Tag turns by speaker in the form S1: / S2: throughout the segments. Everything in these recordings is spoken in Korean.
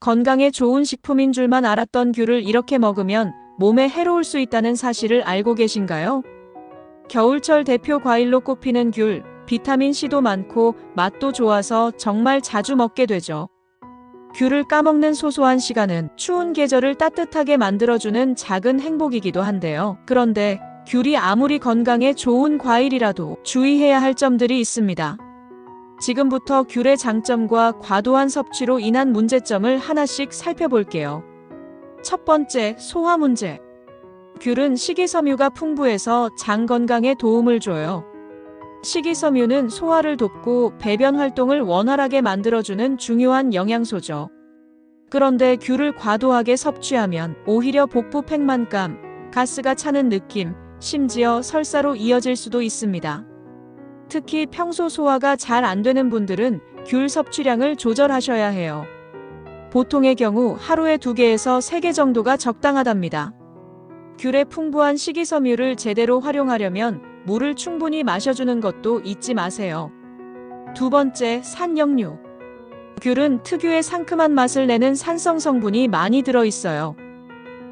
S1: 건강에 좋은 식품인 줄만 알았던 귤을 이렇게 먹으면 몸에 해로울 수 있다는 사실을 알고 계신가요? 겨울철 대표 과일로 꼽히는 귤, 비타민C도 많고 맛도 좋아서 정말 자주 먹게 되죠. 귤을 까먹는 소소한 시간은 추운 계절을 따뜻하게 만들어주는 작은 행복이기도 한데요. 그런데 귤이 아무리 건강에 좋은 과일이라도 주의해야 할 점들이 있습니다. 지금부터 귤의 장점과 과도한 섭취로 인한 문제점을 하나씩 살펴볼게요. 첫 번째, 소화 문제. 귤은 식이섬유가 풍부해서 장 건강에 도움을 줘요. 식이섬유는 소화를 돕고 배변 활동을 원활하게 만들어주는 중요한 영양소죠. 그런데 귤을 과도하게 섭취하면 오히려 복부 팽만감, 가스가 차는 느낌, 심지어 설사로 이어질 수도 있습니다. 특히 평소 소화가 잘 안 되는 분들은 귤 섭취량을 조절하셔야 해요. 보통의 경우 하루에 2개에서 3개 정도가 적당하답니다. 귤의 풍부한 식이섬유를 제대로 활용하려면 물을 충분히 마셔주는 것도 잊지 마세요. 두 번째, 산역류. 귤은 특유의 상큼한 맛을 내는 산성 성분이 많이 들어있어요.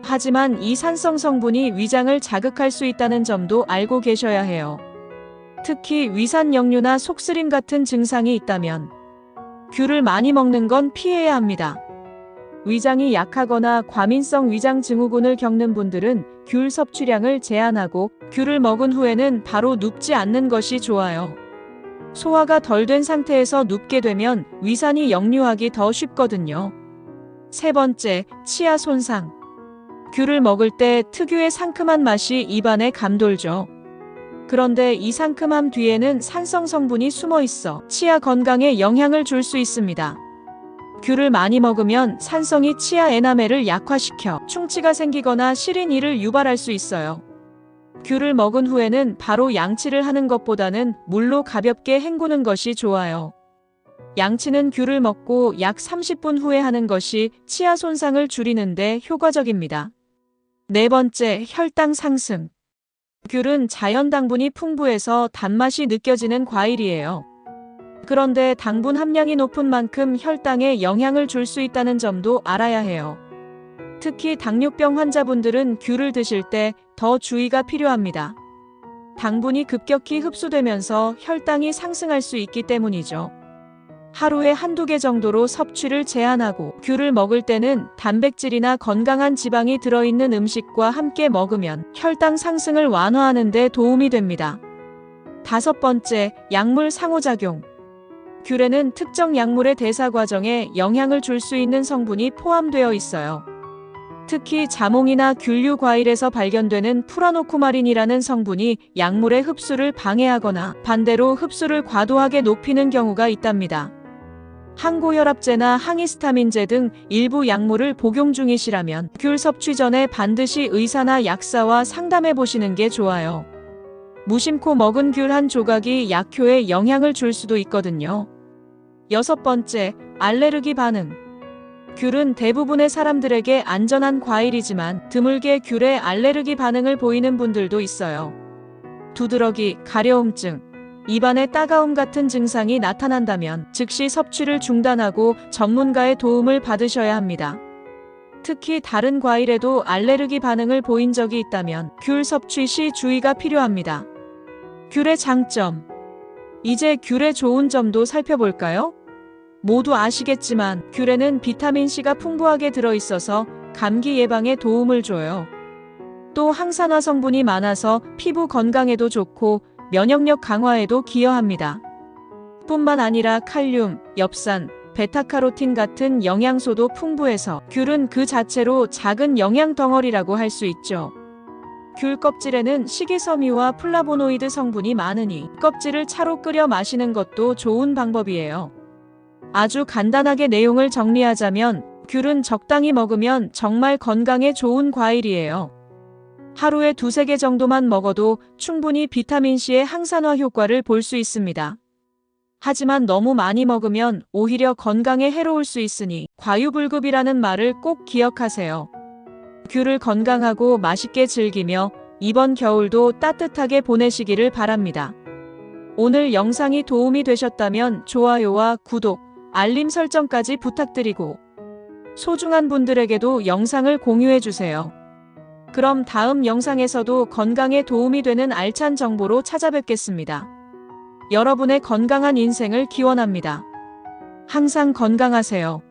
S1: 하지만 이 산성 성분이 위장을 자극할 수 있다는 점도 알고 계셔야 해요. 특히 위산역류나 속쓰림 같은 증상이 있다면 귤을 많이 먹는 건 피해야 합니다. 위장이 약하거나 과민성 위장 증후군을 겪는 분들은 귤 섭취량을 제한하고 귤을 먹은 후에는 바로 눕지 않는 것이 좋아요. 소화가 덜 된 상태에서 눕게 되면 위산이 역류하기 더 쉽거든요. 세 번째, 치아 손상. 귤을 먹을 때 특유의 상큼한 맛이 입안에 감돌죠. 그런데 이 상큼함 뒤에는 산성 성분이 숨어 있어 치아 건강에 영향을 줄 수 있습니다. 귤을 많이 먹으면 산성이 치아 에나멜을 약화시켜 충치가 생기거나 시린 이를 유발할 수 있어요. 귤을 먹은 후에는 바로 양치를 하는 것보다는 물로 가볍게 헹구는 것이 좋아요. 양치는 귤을 먹고 약 30분 후에 하는 것이 치아 손상을 줄이는데 효과적입니다. 네 번째, 혈당 상승. 귤은 자연 당분이 풍부해서 단맛이 느껴지는 과일이에요. 그런데 당분 함량이 높은 만큼 혈당에 영향을 줄 수 있다는 점도 알아야 해요. 특히 당뇨병 환자분들은 귤을 드실 때 더 주의가 필요합니다. 당분이 급격히 흡수되면서 혈당이 상승할 수 있기 때문이죠. 하루에 1~2개 정도로 섭취를 제한하고 귤을 먹을 때는 단백질이나 건강한 지방이 들어있는 음식과 함께 먹으면 혈당 상승을 완화하는 데 도움이 됩니다. 다섯 번째, 약물 상호작용. 귤에는 특정 약물의 대사 과정에 영향을 줄 수 있는 성분이 포함되어 있어요. 특히 자몽이나 귤류 과일에서 발견되는 프라노쿠마린이라는 성분이 약물의 흡수를 방해하거나 반대로 흡수를 과도하게 높이는 경우가 있답니다. 항고혈압제나 항히스타민제 등 일부 약물을 복용 중이시라면 귤 섭취 전에 반드시 의사나 약사와 상담해 보시는 게 좋아요. 무심코 먹은 귤 한 조각이 약효에 영향을 줄 수도 있거든요. 여섯 번째, 알레르기 반응. 귤은 대부분의 사람들에게 안전한 과일이지만 드물게 귤에 알레르기 반응을 보이는 분들도 있어요. 두드러기, 가려움증, 입안에 따가움 같은 증상이 나타난다면 즉시 섭취를 중단하고 전문가의 도움을 받으셔야 합니다. 특히 다른 과일에도 알레르기 반응을 보인 적이 있다면 귤 섭취 시 주의가 필요합니다. 귤의 장점. 이제 귤의 좋은 점도 살펴볼까요? 모두 아시겠지만 귤에는 비타민C가 풍부하게 들어있어서 감기 예방에 도움을 줘요. 또 항산화 성분이 많아서 피부 건강에도 좋고 면역력 강화에도 기여합니다. 뿐만 아니라 칼륨, 엽산, 베타카로틴 같은 영양소도 풍부해서 귤은 그 자체로 작은 영양 덩어리라고 할 수 있죠. 귤 껍질에는 식이섬유와 플라보노이드 성분이 많으니 껍질을 차로 끓여 마시는 것도 좋은 방법이에요. 아주 간단하게 내용을 정리하자면 귤은 적당히 먹으면 정말 건강에 좋은 과일이에요. 하루에 2~3개 정도만 먹어도 충분히 비타민C의 항산화 효과를 볼 수 있습니다. 하지만 너무 많이 먹으면 오히려 건강에 해로울 수 있으니 과유불급이라는 말을 꼭 기억하세요. 귤을 건강하고 맛있게 즐기며 이번 겨울도 따뜻하게 보내시기를 바랍니다. 오늘 영상이 도움이 되셨다면 좋아요와 구독, 알림 설정까지 부탁드리고 소중한 분들에게도 영상을 공유해주세요. 그럼 다음 영상에서도 건강에 도움이 되는 알찬 정보로 찾아뵙겠습니다. 여러분의 건강한 인생을 기원합니다. 항상 건강하세요.